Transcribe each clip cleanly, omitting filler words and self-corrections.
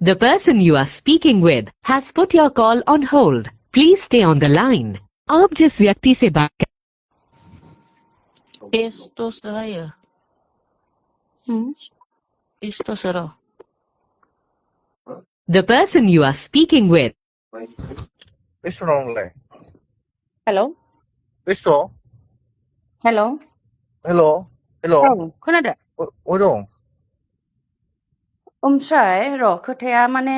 The person you are speaking with has put your call on hold. Please stay on the line. आप जिस व्यक्ति से बात Esto será. Esto será. The person you are speaking with Besto nongलाय hello Besto hello hello' hello' औ खोनादो अ दं ओमफ्राय र' खोथाया माने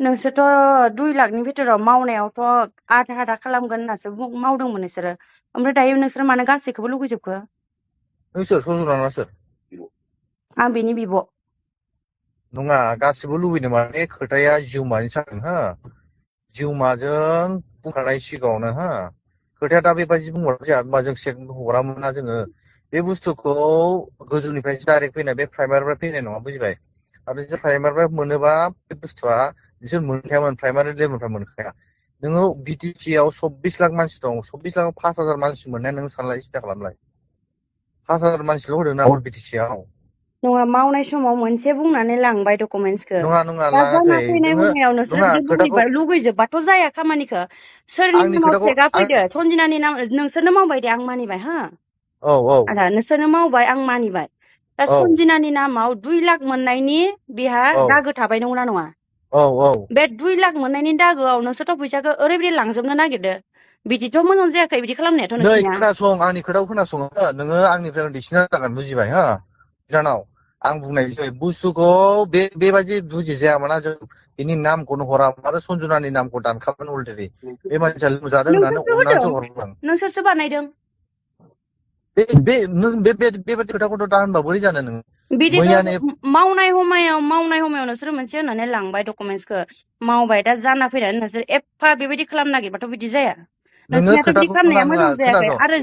नोंसोरथ' 2 लाखनि भितराव मावनायावथ' आधा आधा खालामगोन होननासो मावदोंमोन नोंसोरो ओमफ्राय दायो नोंसोर मानो गासैखौबो लुगैजोबखो नों सोर सज'ना सोर आं बेनि बिब' नङा गासिबो लुबैनो माने खोथाया जिउमानि जागोन हो जिउमाजों बुंखानाय सिगाङावनो हो खोथाया दा बेबायदि बुंबाथाय जोंहा होमबा जों सेक हरामोन ना जोङो बे बुस्थुखौ गोजौनिफ्राय डाइरेक्ट फैनाय बे प्राइमारिनिफ्राय फैनाय नङा बुजिबाय आरो जे प्राइमारिनिफ्राय मोनोबा बे बुस्थुआ बिसोर मोनखायामोन प्राइमारि लेभेलनिफ्राय मोनखाया नोङो बिटिसि आव 24 लाख मानसि दं 24 लाख 5,000 मानसि मोननाय नों सानलाय सिन्था खालामलाय 5,000 मानसिल' होदों ना बिटिसि आव नङा मावनाय समाव मोनसे बुंनानै लांबाय डकुमेन्टसखौ नङा नङा दा जाना लाङाखै फैनाय नोङो समाव नोंसोरो नङा बिदि खोथाखौ लुगैजोबबाथ' जाया खामानिखौ सोरनि आंनि नामाव खोथाखौ चेकआ फैदो सन्जिनानि नाम नोंसोरनो मावबाय दे आं मानिबाय हा औ औ आदा नोंसोरनो मावबाय आं मानिबाय दा औ सन्जिनानि नामाव 2 लाख मोननायनि बेहा औ दागो थाबाय नंगौना नङा औ औ बे 2 लाख मोननायनि दागोआव नोंसोरथ' फैसाखौ ओरैबायदि लांजोबनो नागिरदो बिदिथ' मोजां जायाखै बिदि खालामनायाथ' नै नोंसिनिया खोनासं आंनि खोथाखौ खोनासं नोङो आंनिफ्राय देरसिना जागोन बुजिबाय हो बिनानाव आं बुंनाय बुस्थुखौ बेबायदि बुजिजायामोना जों बिनि नामखौनो हरामोन आरो सन्जुनानि नामखौ दानखाबाय अलरेडि बे मानसिया लोमजादों होननानै नोंसोरसो अननानैसो होदों हरदों नोंसोरसो बानायदों नों बेबायदि खोथाखौथ' दा होनबा बोरै जानो नोङो मैयानो बिदिथ' मावनाय समायाव नोंसोर मोनसे होननानै लांबाय डकुमेन्टसखौ मावबाय दा जाना फैनानै नोंसोर एफा बेबायदि खालामनो नागिरबाथ' बिदि जाया नोङो नोंसिनियाथ' बिदि खोथाखौ नङा खालामनाया नङा मोजां जायाखै खोनासं आरो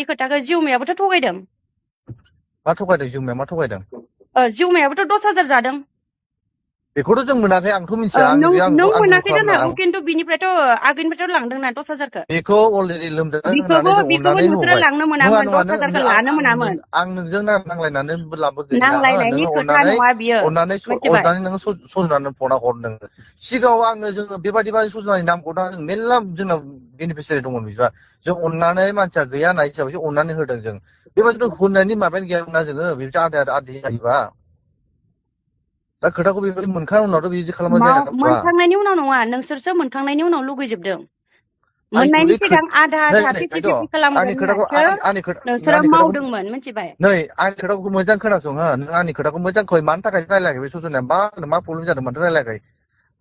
खोथाखौ जिउमायाबोथ' थगायदों मा थगायदों जिउमाया मा थगायदों जिउमायाबोथ 10,000 जादों बेखौथ' जों मोनाखै आंथ' मिथिया आंनि बे नों आंबो मोनाखै जानो खालामना हागौ खिन्थु बिनिफ्रायथ' आगोलनिफ्रायथ' लांदोंना 10,000खौ बेखौ अलरेडि लोमजादों बिखौबो होननानै जों बिखौबो अननानै नोंसोरो होबाय लांनो नङा मोनामोन नङा 10,000खौ नों लानो मोनामोन आं नोंजों नांलायनानै लाबो गैला नांलायनायनि नोङो खोथा नङा बियो मिथिबाय अननानै नोङो सजनानै फना हरदों सिगाङाव आङो जोङो बेबायदि सजनानि नामखौ दा जों मेरला जोंनाव बेनिफिसियारि दंमोन बिदिबा जों अननानै मानसिया गैया होननाय हिसाबैसो अननानै होदों जों बेबायदिथ' होनायनि माबायानो गैयामोन ना जोङो बेबायदि आदि जायोबा दा खोथाखौ बेबायदि मोनखांनायनि उनावथ' बिदि खालामबा जाया ना बुस्थुआ मोनखांनायनि उनाव नङा नोंसोरसो मोनखांनायनि उनाव लुगैजोबदों मोननायनि एक्चुलि सिगां आधा नै आधा नै 50-50 आंनि खालामगोन खोथाखौ होननासो नोंसोरो आंनि खोथाखौ मावदोंमोन मिथिबाय नै आंनि खोथाखौ मोजां खोनासं हो नों आंनि खोथाखौ मोजां खोनासं मानि थाखाय रायलायाखै बे सजनाया मा प्रब्लेम जादों माथो रायलायाखै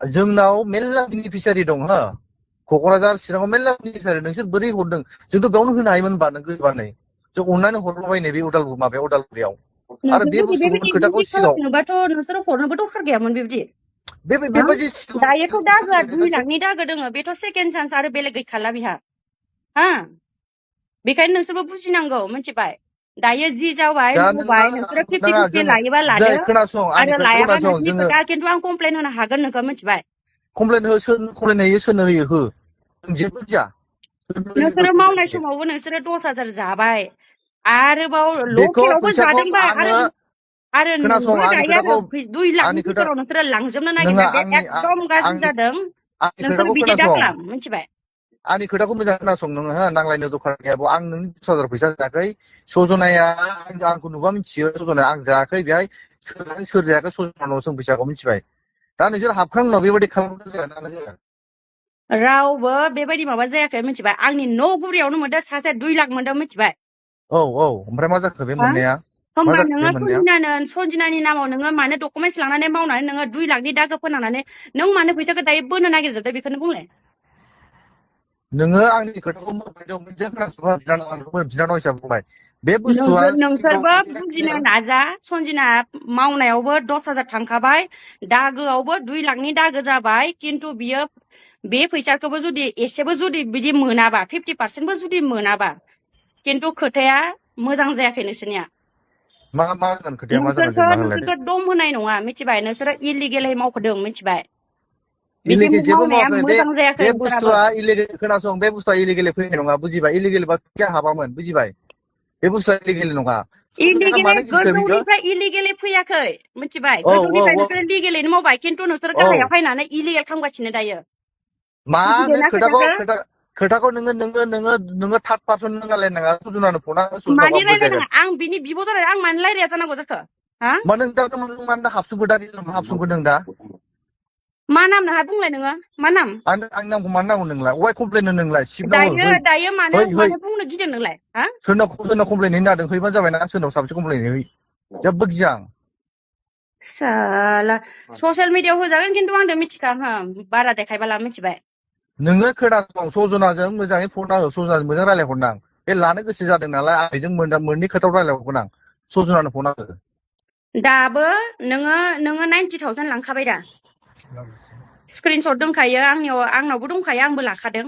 जोंनाव मेरला बेनिफिसियारि दं हो क'क्राझार चिराङाव मेरला बेनिफिसियारि नोंसोर बोरै हरदों जोंथ' बेयावनो होनो हायोमोन होनबा नों गैबा नै जों अननानै हरलाबायनाय बे उदालगुरियाव आरो बे नोंसोर बुस्थुखौ खोथाखौ बेबायदि सिगाङाव खालामनोबाथ' नोंसोरो हरनोबो दरखार गैयामोन बेबायदि बेबायदि दायोथ' दागोआ 2 लाखनि दागो दोङो बेथ' सेकेन्ड चान्स आरो बेलेग गैखाला बिहा हा बेखायनो नोंसोरबो बुजिनांगौ मिथिबाय दायो जि जाबाय दा मावबाय नोंसोरो नङा 50-50 जोङो लायोबा नै लादो खोनासं आंनि आरो खोथाखौ लायाबा खोनासं नोंसिनि जोङो खोथा खिन्थु आं कमप्लेन होनो हागोन नोंखौ मिथिबाय कमप्लेन होयो सोरनो होयो हो जेबो जाया नोंसोरो मावनाय समावबो नोंसोरो 10,000 जाबाय आरोबाव बेखौ लकेलावबो फैसाखौ जादोंबा आङो आरो खोनासं नोंबो आंनि दायो खोथाखौ आरो 2 लाखनि आंनि खोथा भितराव नोंसोरो लांजोबनो नोङा नागिरनाय बे आंनि एकदम गाज्रि आंनि जादों आंनि नोंसोरो खोथाखौ बिदि दा खोनासं खालाम मिथिबाय आंनि खोथाखौ मोजां खोनासं नोङो हो नांलायनो दरखार गैया आं नोंनि 10,000 फैसा जायाखै सजनाया आंखौ नुबा मिथियो सजनाया आं जायाखै बेहाय सोर जायाखै सजनानाव जों फैसाखौ मिथिबाय दा नोंसोर हाबखांनायनि उनाव बेबायदि खालामनो जाया रावबो बेबायदि माबा जायाखै मिथिबाय आंनि न' गुरियावनो मोनदों सासे 2 लाख मोनदों मिथिबाय औ ओमफ्राय मा जाखो बे मोननाया मा होमबा जाखो बे नोङो मोननाया सन्जिनानि नामाव नोङो मानो डकुमेन्टस लांनानै मावनानै नोङो 2 लाखनि दागो फोनांनानै नों मानो फैसाखौ दायो बोनो नागिरजोबदों बेखौनो बुंलाय नोङो आंनि खोथाखौ मोजां खोनासं बिनानाव हिसाबै बुंबाय बे बुस्थुआ नोंसोरबो बुजिनो नाजा सन्जिना मावनायावबो 10,000 थांखाबाय दागोआवबो 2 लाखनि दागो जाबाय खिन्थु बियो बे फैसाखौबो जुदि एसेबो जुदि बिदि मोनाबा 50%बो जुदि मोनाबा खिन्थु खोथाया मोजां जायाखै नोंसोरनिया मा जागोन खोथाया मा जागोन जेनेबा होनलाय नोंसोरखौ दम होनाय नङा मिथिबाय नोंसोरो इलिगेलै मावखदों मिथिबाय बिदि इलिगेल जेबो मावनाया मावाखै मोजां जायाखै बे नोंसोराबो बुस्थुआ इलिगेल खोनासं बे बुस्थुआ इलिगेल फैनाय नङा बुजिबाय इलिगेल बा हाबामोन बुजिबाय बे बुस्थुआ इलिगेल नङा सजनाया इलिगेलै मानो गिदिर बिखो गोजौनिफ्राय इलिगेलै फैयाखै मिथिबाय औ गोजौनिफ्राय औ नोंसोरो लिगेलैनो मावबाय खिन्थु नोंसोरो औ गाहायाव फैनानै इलिगेल खालामगासिनो दायो मानो बुजिदोंना खोथाखौ खोथाखौ खोथाखौ नोङो थार्द पार्सन नों रायलायनाङा सजनानो फना मानि सजनाखौ बुजायगोन रायलायनाङा आं बिनि बिब' जाबाय आं मानो रायलाया जानांगौ जाखो हा मानो नों मानो हाबसुंखो दा हाबसुंखो नों दा मा नाम नोंहा बुंलाय नोङो मा नाम आंनि नामखौ मानो नांगौ नोंलाय वाइ कमप्लेन नोंलाय सिगनाव दायो है दायो मानो है है मानो बुंनो गिदों नोंलाय हा सोरनाव कमप्लेन हैनो नागिरदों हैबानो जाबायना सोरनाव साबसे कमप्लेन है जेबो गिया आं साला ससियेल मिडियायाव होजागोन खिन्थु आंदो मिथिखा हो बारा देखायबाला मिथिबाय नोङो खोनासं सजनाजों मोजाङै फन हो सजनाजों मोजां रायलायहरनां बे लानो गोसो जादों नालाय आं बेजों मोननै खोथायाव रायलायहरगोन आं सजनानो फन हो दाबो नोङो 90,000 लांखाबाय दा स्क्रिनशट दंखायो आंनावबो दंखायो आंबो लाखादों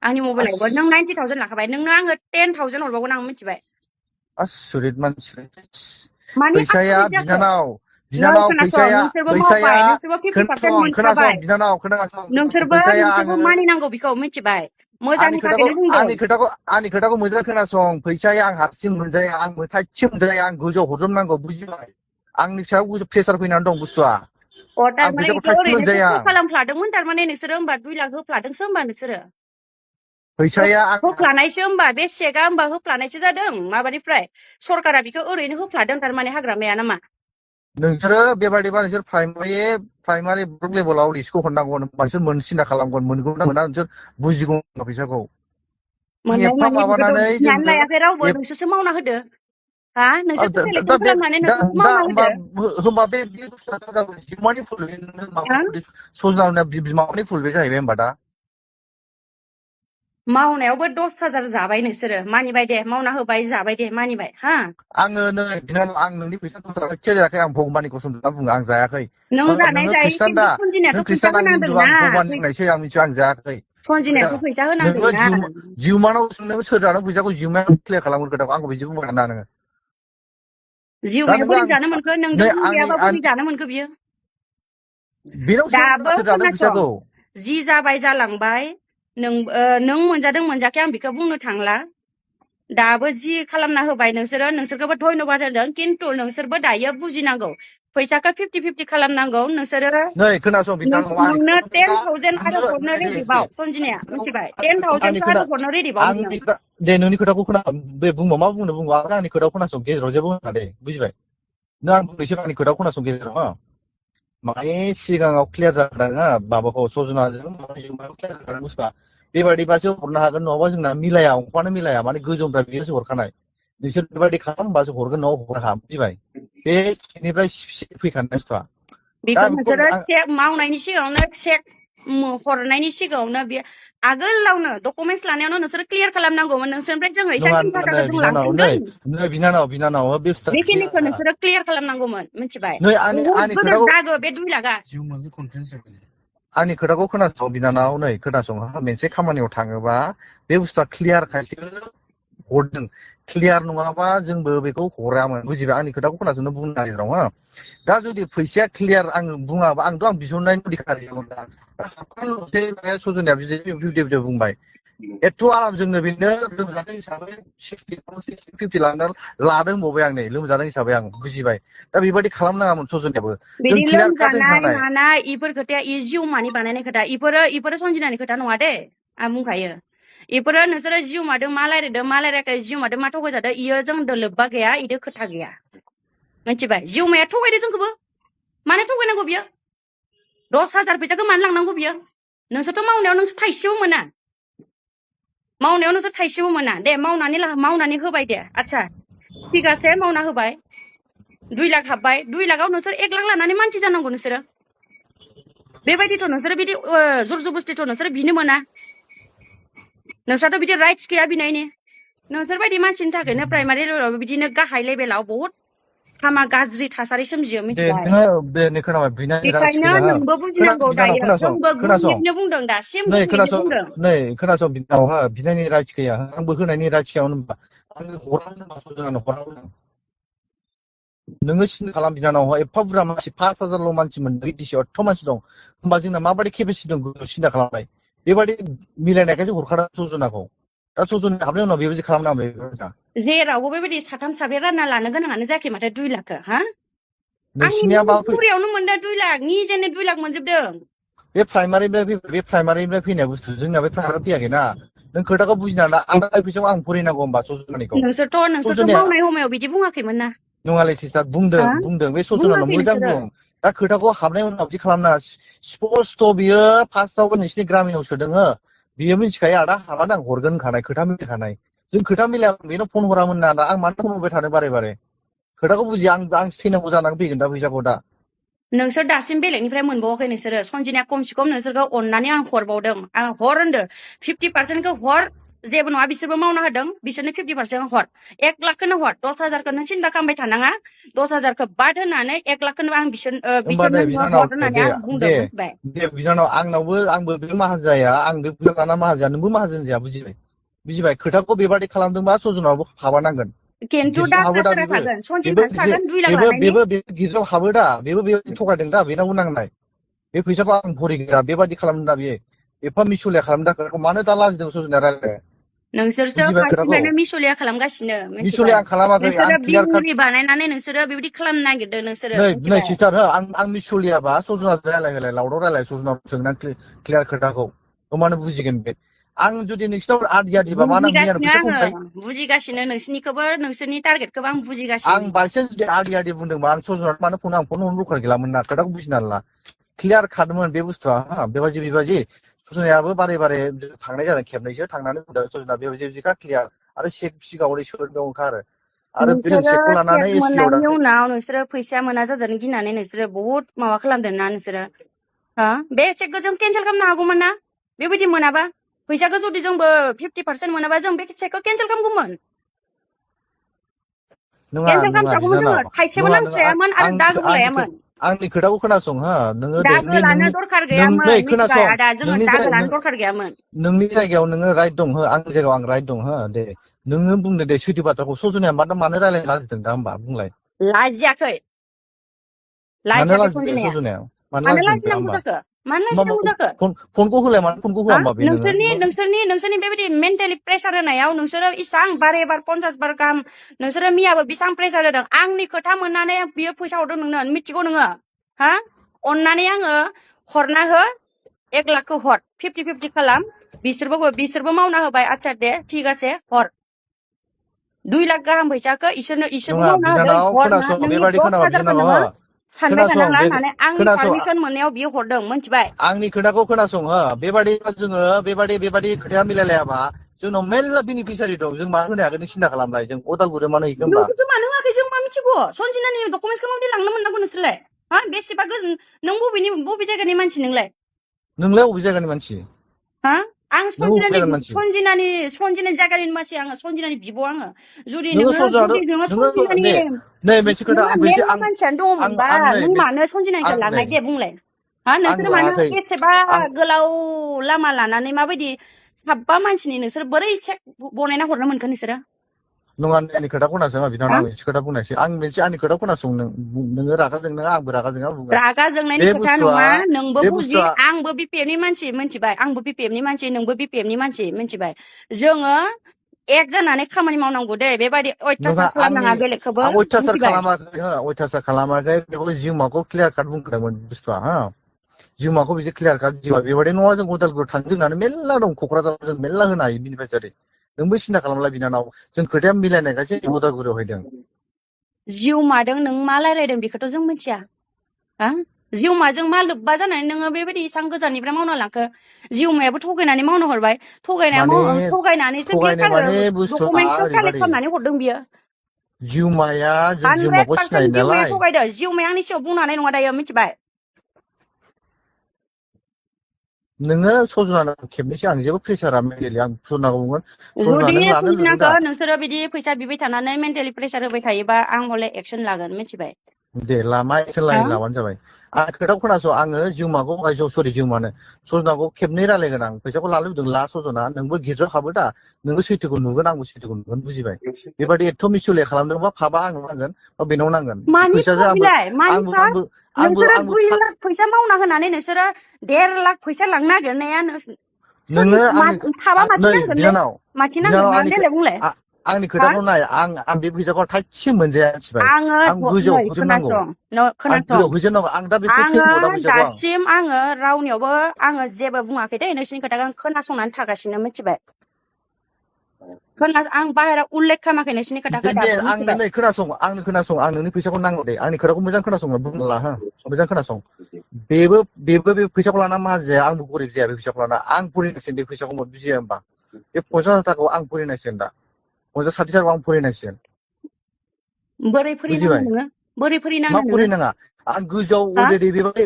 आंनि मबाइलावबो नों 90,000 लाखाबाय नोंनो आङो 10,000 हरबावगोन आं मिथिबाय आसुरित मानसि मानि फैसाया आसरित जाखो नै बिनानाव खोनासं फैसाया नोंसोरबो मावबाय नोंसोरबो 50% मोनखाबाय खोनासं बिनानाव खोनासं फैसाया नोंसोरबो आङो मानिनांगौ बेखौ मिथिबाय आंनि मोजांनि थाखायनो बुंदों खोथाखौ मोजां खोनासं फैसाया आं हारसिं मोनजाया आं थाइसे मोनजाया आं गोजौआव हरजोबनांगौ बुजिबाय आंनि सायाव प्रेसार फैनानै दं बुस्थुआ आं थारमाने फैसाखौ बेखौ थाइसे ओरैनोसो मोनजाया कल खालामफ्लादोंमोन थारमाने नोंसोरो होमबा 2 लाख होफ्लादोंसो होमबा नोंसोरो फैसाया आं होफ्लानायसो होमबा बे चेकआ होमबा होफ्लानायसो जादों माबानिफ्राय सरकारा बेखौ ओरैनो होफ्लादों थारमाने हाग्रामाया नामा नोंसोरो बेबायदिबा नोंसोर प्राइमारि ब्लक लेभेलाव लिस्टखौ हरनांगौ नोंसोर सिन्था खालामगोन मोनगौ ना मोना नोंसोर बुजिगौ फैसाखौ मोननाय एफा माने बेखौथ' माबानानै बिनानै जोंनो लायाखै रावबो नोंसोरसो मावना होदो हा नोंसोरसो सेलेक्सन खालामनानै नोंसोरसो दा मावना होदो होमबा बे बुस्थुआ जाबाय बिमानि फुल हा सजनावना बिमानि फुल बे जाहैबाय होमबा दा मावनायावबो 10,000 जाबाय नोंसोरो मानिबाय दे मावना होबाय जाबाय दे मानिबाय हा आङो नै बिनानाव आं नोंनि फैसाखौ एसे जायाखै आं भगबाननि कसम दा बुङो आं जायाखै नों जानाय नोङो जायै खृष्टान दा खिन्थु सन्जिनायाथ' नों फैसा खृष्टान आं हिन्दु आं होनांदोंना भगबान बुंनायसै आं मिथिया आं जायाखै सन्जिनायाथ' फैसा नोङो होनांदोंना जिउमानाव नोङो सोर जानो फैसाखौ जिउमाया क्लियार खालामगोन खोथाखौ आंखौ बिदि बुंबाय ना नोङो दा जिउमाया नोङो बोरै जानो मोनखो नोंजों नै बुंजायाबा बोरै जानो मोनखो बियो बेनाव दाबो सोर जादों खोनासं फैसाखौ जि जाबाय जालांबाय नों मोनजादों मोनजाखै आं बेखौ बुंनो थांला दाबो जि खालामना होबाय नोंसोरखौबो धन्यबाद होदों खिन्थु नोंसोरबो दायो बुजिनांगौ फैसाखौ 50-50 खालामनांगौ नोंसोरो नै खोनासं बिनानाव नोंनो आंनि 10,000 आरो हरनो रेडिबाव सन्जिनाया मिथिबाय 10,000 आरो हरनो रेडिबाव नोङो दे नोंनि खोथाखौ खोना बे बुंबा मा बुंनो आंनि खोथाखौ खोनासं गेजेराव जेबो होना दे बुजिबाय नों आं बुंनोसै आंनि खोथाखौ खोनासं गेजेराव हा माने सिगाङाव क्लियार जादों हा माबाखौ सजनाजों क्लियार जादों बुस्थुआ बेबायदिबासो हरनो हागोन नङाबा जोंना मिलाया अंकआनो मिलाया माने गोजौनिफ्राय बियोसो हरखानाय नोंसोर बेबायदि खालाम होमबासो हरगोन न'आव हरनो हाया बुजिबाय बे सिंनिफ्राय फैखानाय बुस्थुआ बेखौ नोंसोरो मावनायनि सिगाङावनो चेक हरनायनि सिगाङावनो बे आगोलावनो डकुमेन्टस लानायावनो नोंसोरो क्लियार खालामनांगौमोन नोंसोरनिफ्राय जोङो हिसाबनि थाखाखौ जों लांफिनगोन बिनानाव बे बुस्थुआ बेखिनिखौ नोंसोरो क्लियार खालामनांगौमोन मिथिबाय नै बहुत आंनि गोदोर खोथाखौ दागो बे 2 लाखआ आंनि खोथाखौ खोनासं बिनानाव नै खोनासं मोनसे खामानियाव थाङोबा बे बुस्थुआ क्लियार खायसो हरदों क्लियार नङाबा जोंबो बेखौ हरामोन बुजिबाय आंनि खोथाखौ खोनासंनो बुंनो नागिरदों हा दा जुदि फैसाया क्लियार आं बुङाबा आं बिहरनायनि अधिकार गैयामोन दा सजनाया बिदि बुंबाय एथ' आराम जोंनो बेनो लोमजादों हिसाबै 50 लादों होनबावबाय आं नै लोमजादों हिसाबै आं बुजिबाय दा बेबायदि खालामनाङामोन सजनायाबो जों बिदि क्लियार काट लोमजानाय होखानाय मानाय इफोर खोथाया जिउमानि बानायनाय खोथा इफोरो सन्जिनानि खोथा नङा दे आं बुंखायो इफोरो नोंसोरो जिउमादों मा रायलायदों मा रायलायाखै जिउमादों मा थगायजादों इयो जोंदो लोब्बा गैया इदो खोथा गैया मिथिबाय जिउमाया थगायदो जोंखौबो मानो थगायनांगौ बियो 10,000 फैसाखौ मानो लांनांगौ बियो नोंसोरथ' मावनायाव नोंसोर थाइसेबो मोना दे मावनानै होबाय दे आच्छा थिगासे मावना होबाय 2 लाख हाबबाय 2 लाखआव नोंसोर 1 लाख लानानै मानसि जानांगौ नोंसोरो बेबायदिथ' नोंसोरो बिदि जर जबस्तिथ' नोंसोरो बिनो मोना नोंस्राथ' बिदि राइट्स गैया बिनायनि नोंसोर बायदि मानसिनि थाखायनो प्राइमारि लेभेलाव बिदिनो गाहाय लेभेलाव बहुत हामा गाज्रि थासारि सोमजियो दे मिथिबाय नोङो बे नै खोनाबाय बिनानि राइट्स बेखायनो गैया हा नोंबो बुजिनांगौ बिनानाव दायो जोंबो खोनासं गुरैयैनो बुंदों दासिम नै गुरैयैनो बुंदों खोनासं बिनानाव हा बिनायनि राइट्स गैया आंबो होनायनि राइट्स गैया होनबा आङो हरानो होनबा सजनानो हरामोन आं नोङो सिन्था खालाम बिनानाव एफा बुरजा मानसि 5,000ल' मानसिमोन बिटिसिआव एथ' मानसि दं होमबा जोंना माबायदि केपेसिटि दं सिन्था खालामबाय बेबायदि मिलायनायखायसो हरखादों सजनाखौ दा सजना हाबनायनि उनाव बेबायदि खालामनाङा बेबायदि जेरावबो बेबायदि साथाम साब्रै रानना लानो गोनाङानो जायाखै माथो 2 लाखखौ हा आंनि नोंसिनिया बा बुरियावनो मोनदों 2 लाख निजेनो 2 लाख मोनजोबदों बे प्राइमारिनिफ्राय फैनाय बुस्थु जोंना बे प्राइमारि फैयाखैना नों खोथाखौ बुजिना ला आं दा फैसाखौ आं फरायनांगौ होमबा सजनानिखौ नोंसोरथ' सजनाया मावनाय समायाव बिदि बुङाखैमोन ना नङालै सिस्टार बुंदों बे सजनानो बुङाखै मोजां नोंसोरो बुं दा खोथाखौ हाबनायनि उनाव बिदि खालामनाङा स्पस्ट' बियो फार्स्टआवबो नोंसिनि गामियाव सोदों हो बियो मिथिखायो आदा हाबानो आं हरगोन होनखानाय खोथा मिलायखानाय जों खोथा मिलाया बेनो फन हरामोन ना आं मानो फन हरबाय थानो बारे बारे खोथाखौ बुजिया आं थैनांगौ जानानै फैगोन दा फैसाखौ दा नोंसोर दासिम बेलेगनिफ्राय मोनबावाखै नोंसोरो सनजिनाया खमसे खम नोंसोरखौ अननानै आं हरबावदों आं हर होनदो 50% हर जेबो नङा बिसोरबो मावना होदों बिसोरनो 50% हर 1 लाखखौनो हर 10,000खौ नों सिन्था खालामबाय थानाङा 10,000खौ बाद होनानै 1 लाखखौनो आं होमबा नै बिसोरनो बिनानाव हर होननानै आं बुंदों मिथिबाय दे बिनानाव आंबो बे माहाजोन जाया आं बे फैसा लाना माहाजोन जाया नोंबो माहाजोन जाया बुजिबाय खोथाखौ बेबादि खालामदोंबा सजनावबो हाबानांगोन खिन्थु दा गिर्जायाव हाबो दा सोरहा थागोन सनजिनासो थागोन 2 लाख बेबो लानायनि गिर्जायाव हाबो दा बेबो बेबायदि थगायदों दा बेनावबो नांनाय बे फैसाखौ आं भरिगोरा बेबादि खालामदों दा बेयो एफा मिसुलिया खालामदों दा खोथाखौ मानो दा लाजिदों सजनाया रायलायनो नोंसोरसो बुजिबाय खोथाखौ फार्स्टनिफ्रायनो मिसलिया खालामगासिनो मिसुलिया मिथिबाय आं खालामाखै आं नोंसोरो क्लियार काट बिउरि बानायनानै नोंसोरो बेबायदि खालामनो नागिरदों नोंसोरो नै मिथिबाय सिस्टार हो आं मिसुलियाबा सजना रायलाय लावदाव रायलाय सजनाव सोंनानै क्लियार खोथाखौ होमबानो बुजिगोन बे आं जुदि नोंसिनाव आदिबा मा नां मैयानो फैसाखौ होबाय बुजिगासिनो नोंसिनिखौबो नोंसोरनि टारगेटखौबो आं आं बुजिगासिनो बायसान्स जुदि आदि बुंदोंबा आं सजनाव मानो फन हरनो दरखार गैलामोन ना खोथाखौ बुजिना ला क्लियार खादोंमोन बे बुस्थुआ हा बेबायदि सजनायाबो बारे बारे थांनाय जादों खेबनैसो थांनानै बुंदों सजना बेबायदिखा क्लियार आरो चेक सिगाङाव सोदों आरो बे नोंसोरो चेकखौ लानानै चेक एसपि मोननायनि हरदाखै उनाव नोंसोरो फैसा मोना जाजानो गिनानै नोंसोरो बहुत माबा खालामदों ना नोंसोरो हा बे चेकखौ जों केन्सेल खालामनो हागौमोन ना बेबायदि मोनाबा फैसाखौ जुदि जोंबो 50% मोनाबा जों बे चेकखौ केन्सेल खालामगौमोन केन्सेल खालामजागौमोन जोङो थाइसेबो नांस्रायामोन आरो दागोबो लायामोन आंनि खोथाखौ खोनासं हा नोङो दे दागो लानो दरखार गैयामोन नै मिथिबाय खोनासं आदा जोङो दागो लानो दरखार गैयामोन नोंनि जायगायाव नोङो राइट दं हो आंनि जायगायाव आं राइट दं हो दे नोङो बुंदो दे सैथो बाथ्राखौ सजनाया मानो रायलायनो लाजिदों दा होमबा बुंलाय लाजियाखै मानो लाजियाखै लाजिदों सनजिनाया सजनाया मानो मानो लाजिदों दा लाजिनांगौ होमबा जाखो मानो लाजिनांगौ जाखो फनखौ होलाय मानो फनखौ होआ होमबा बे नोंसोरनि बेबायदि मेन्टेलि प्रेसार होनायाव नोंसोरो इसां बारे बार 50 बार गाहाम नोंसोरो मियाबो बेसेबां प्रेसार होदों आंनि खोथा मोननानै बियो फैसा हरदों नोंनो मिथिगौ नोङो हा अननानै आङो हरना हो 1 लाखखौ हर 50-50 खालाम बिसोरबो मावना होबाय आচ্ছা दे ठीक আছে हर 2 लाख गाहाम फैसाखौ इसोरबो नङा मावना होदों बिनानाव हर खोनासं नोंनि बेबायदि खोनाबा 10,000खौ बिनानाव नोङो सानबाय खोनासं थानांला होननानै आंनि खोनासं पारमिसन मोननायाव बियो हरदों मिथिबाय आंनि खोथाखौ खोनासं हो जोङो बेबायदि खोथाया मिलायलायाबा जोंनाव मेरला बेनिफिसियारि दं जों मानो होनो हागोन नों सिन्था खालामलाय जों उदालगुरियाव मानो हैगोन होमबा नोंसोरसो मानो होआखै जों मा मिथिगौ सनजिनानि डकुमेन्टसखौ माबायदि लांनो मोननांगौ नोंसोरलाय हा बेसेबा गोजोन नों बबे जायगानि मानसि नोंलाय बबे जायगानि मानसि हा आं नों बबे जायगानि मानसि सनजिनानि जायगानि मानसि आङो सनजिनानि बिब' आङो जुदि नोङो नोङो नोङो सनजिनानि नै मोनसे खोथा नोङो आं फैसै मेरला मानसियानो दङमोनबा आं नै नों मानो सनजिनानिखौ आं नै लांनाय दे बुंलाय हा आं नोंसोर मानो लाङाखै एसेबा आं गोलाव लामा लानानै माबायदि साबा मानसिनि नोंसोर बोरै चेक बनायना हरनो मोनखो नोंसोरो नङा आंनि खोथा खोनासं बिनानाव आं मोनसे खोथा बुंनायसै आंनि खोथा खोनासं नोङो रागा जोंना आंबो रागा जोंना बुंगोन रागा जोंनायनि बे खोथा बुस्थुआ नङा नोंबो बे बुजि बुस्थुआ आंबो बिपिएफनि मानसि मिथिबाय आंबो बिपिएफनि मानसि नोंबो बिपिएफनि मानसि मिथिबाय जोङो एक जानानै खामानि मावनांगौ दे बेबायदि नङा अयथासार खालामनाङा बेलेगखौबो आं अयथासार मिथिबाय खालामाखै बेखौ जिउमाखौ क्लियार काट बुंखादोंमोन बुस्थुआ हा जिउमाखौ बिदि क्लियार काट जिउमा बेबायदि नङा जों उदालगुरियाव थांदों होननानै मेरला दं क'क्राझाराव जों मेरला होनो हायो बेनिफिसियारि नोंबो सिन्था खालामला बिनानाव जों खोथाया मिलायनायखायसो उदालगुरियाव हैदों जिउमादों नों मा रायलायदों बेखौथ' जों मिथिया हा जिउमाजों मा लोब्बा जानानै नोङो बेबायदि इसां गोजाननिफ्राय मावना लांखो जिउमायाबो थगायनानै मावना हरबाय थगायनानैसो थगायनाय माने बुस्थुआ डकुमेन्टखौ कालेक्ट ओरैबादि खालामनानै हरदों बियो जिउमाया जों जिउमाखौ सिनायो 100% जिउमाया नालाय थगायदो जिउमाया आंनि सिगाङाव बुंनो हानाय नङा दायो मिथिबाय नोङो सजना खेबनैसो आं जेबो प्रेसारा मेन्टेलि आं सजनाखौ बुंगोन सजना जुदि नों लानो लुबैदों सनजिनाखौ दा नोंसोरो बिदि फैसा बिबाय थानानै मेन्टेलि प्रेसार होबाय थायोबा आं हले एक्सन लागोन मिथिबाय दे लामा एक्सन लाबानो जाबाय आं खोथाखौ खोनास' आङो जिउमाखौ सरि जिउमानो सजनाखौ खेबनै रायलायगोन आं फैसाखौ लानो लुबैदों ला सजना नोंबो गिर्जायाव हाबो दा नोंबो सैथोखौ नुगोन आंबो सैथोखौ नुगोन बुजिबाय बेबायदि एथ' मिसुलिया खालामदोंबा फाबा आंनाव नांगोन बा बेनाव नांगोन मानि फैसाजों फाबिलाय मानि आंबो फा आंबो आंबो नोंसोरो आंबो 2 लाख फैसा मावना होनानै नोंसोरो 1.5 लाख फैसा लांनो नागिरनाया नोङो आंनि थाबा माथि नै नांगोन बिनानाव माथि नांगोन मा देलाय बुंलाय आंनि खोथाखौ नाय आं बे फैसाखौ थाइसे मोनजाया मिथिबाय आं गोजौआव होजोबनांगौ आं गोजौआव होजोबनांगौ आं दा बेखौ फैनांगौ दा फैसाखौ आं दासिम आङो रावनियावबो आङो जेबो बुङाखै दे नोंसिनि खोथाखौ आं खोनासंनानै थागासिनो मिथिबाय आं बाहेराव उल्लेख खालामाखै नोंसिनि खोथाखौ दे दाबो आंनो मिथिबाय नै खोनासं आं नोंनि फैसाखौ नांगौ दे आंनि खोथाखौ मोजां खोनासं बुंनो ला हो मोजां खोनासं बेबो बे फैसाखौ लाना मा जाया आंबो गरिब जाया बे फैसाखौ लाना आं फरायनांसिगोन बे फैसाखौ बुजिया होमबा बे 50,000 थाखाखौ आं फरायनांसिगोन दा 50-60 थाखाखौ आं फरायनांसिगोन बोरै फरिनाङो नोङो बोरै फरिनाङो मा नोङो फरायनाङा आं गोजौआव अलरेडि बेबायदि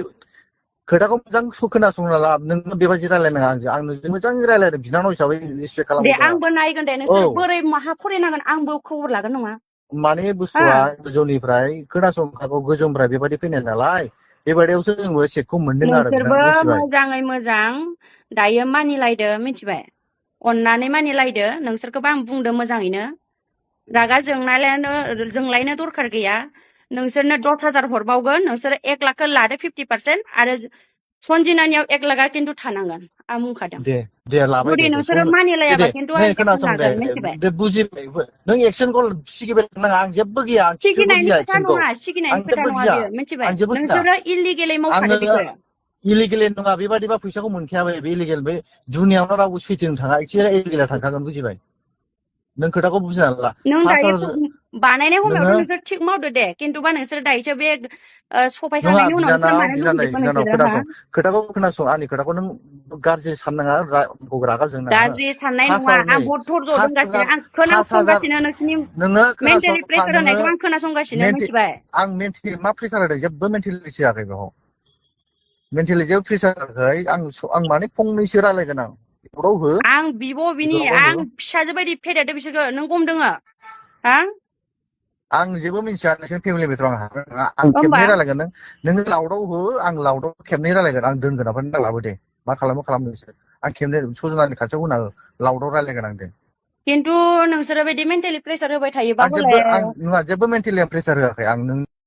खोथाखौ मोजां खोनासंना ला नों बेबायदि रायलायनाङा आं नोंजों मोजां रायलायदों बिनानाव हिसाबै रिसपेक्ट दे खालामदों आंबो नायगोन दे नोंसोर बोरै माहा फरायनांगोन आंबो खबर लागोन नङा माने बुस्थुआ गोजौनिफ्राय खोनासंखागौ गोजौनिफ्राय बेबायदि फैनाय नालाय बेबायदियावसो जोंबो सेटखौ मोनदों आरो नोंसोरबो मिथिबाय मोजाङै मोजां दायो मानिलायदो मिथिबाय अननानै मानिलायदो नोंसोरखौबो आं बुंदो मोजाङैनो रागा जोंलायनो दरखार गैया नोंसोरनो 10,000 हरबावगोन नोंसोर 1 लाखखौ लादो 50% आरो सन्जिनानियाव 1 लाखा खिन्थु थानांगोन आं बुंखादों दे लाबाय जुदि दे नोंसोरो मानिलायाबा खिन्थु आं नै एक्सन खोनासं लागोन मिथिबाय दे बुजिबाय नों एक्सनखौ सिगिबाय नाङा आं जेबो गैया आं खिखोबो सिगिनायनि गिया खोथा एक्सनखौ नङा आं सिगिनायनि खोथा जेबो नङा गिया बेयो मिथिबाय आं जेबो गिया नोंसोरो इलिगेलै मावखादो आङो बेखौ इलिगेल नङा बेबादिबा फैसाखौ मोनखाया बे इलिगेल बे दुनियावनो रावबो सैथोजों थाङा एसे इलिगेला थांखागोन बुजिबाय नों खोथाखौ बुजिना ला नों दायो 5,000 बानायनाय नोङो समावथ' नोंसोर थिग मावदो दे खिन्थुबा नोंसोर दायोसो बे नङा सफायखांनायनि उनाव नोंसोर मानो लुबैदोंबा बिनानाव नोंसोरो हा खोनासं खोथाखौ खोनासं आंनि खोथाखौ नों गाज्रि साननाङा रागा जोंनाङा हो गाज्रि साननाय नङा 5,000 आं नै बहुत धर्ज दंगासिनो 5,000 आं खोनासंगासिनो नोंसिनि नोङो खोनासं मेन्टेलि प्रेसार नोङो होनायखौ आं खोनासंगासिनो मिथिबाय आं मेन्टेलि मा प्रेसार होदों जेबो मेन्टेलि होआखै बेयाव मेन्टेलि जेबो प्रेसार होआखै आं माने फंनैसो रायलायगोन आं बेफोराव हो आं बिब' बिनि आं फिसाजो बायदि फेदेरदो बिसोरखौ नों गमदोङो हा आं जेबो मिन्थिया नोंसोर फेमिलि मेटाराव आं हाबनो नङा आं होमबा खेबनै रायलायगोन नोङो लाउदाव हो आं लाउदाव खेबनै रायलायगोन आं दोनगोन ओमफ्राय नों लाबो दे मा खालामो नोंसोर आं खेबनै सजनानि खाथियाव होना हो लाउदाव रायलायगोन आं दे खिन्थु नोंसोरो बिदि मेन्टेलि प्रेसार होबाय थायोबा आं जेबो मेन्टेलि प्रेसार होआखै आं नों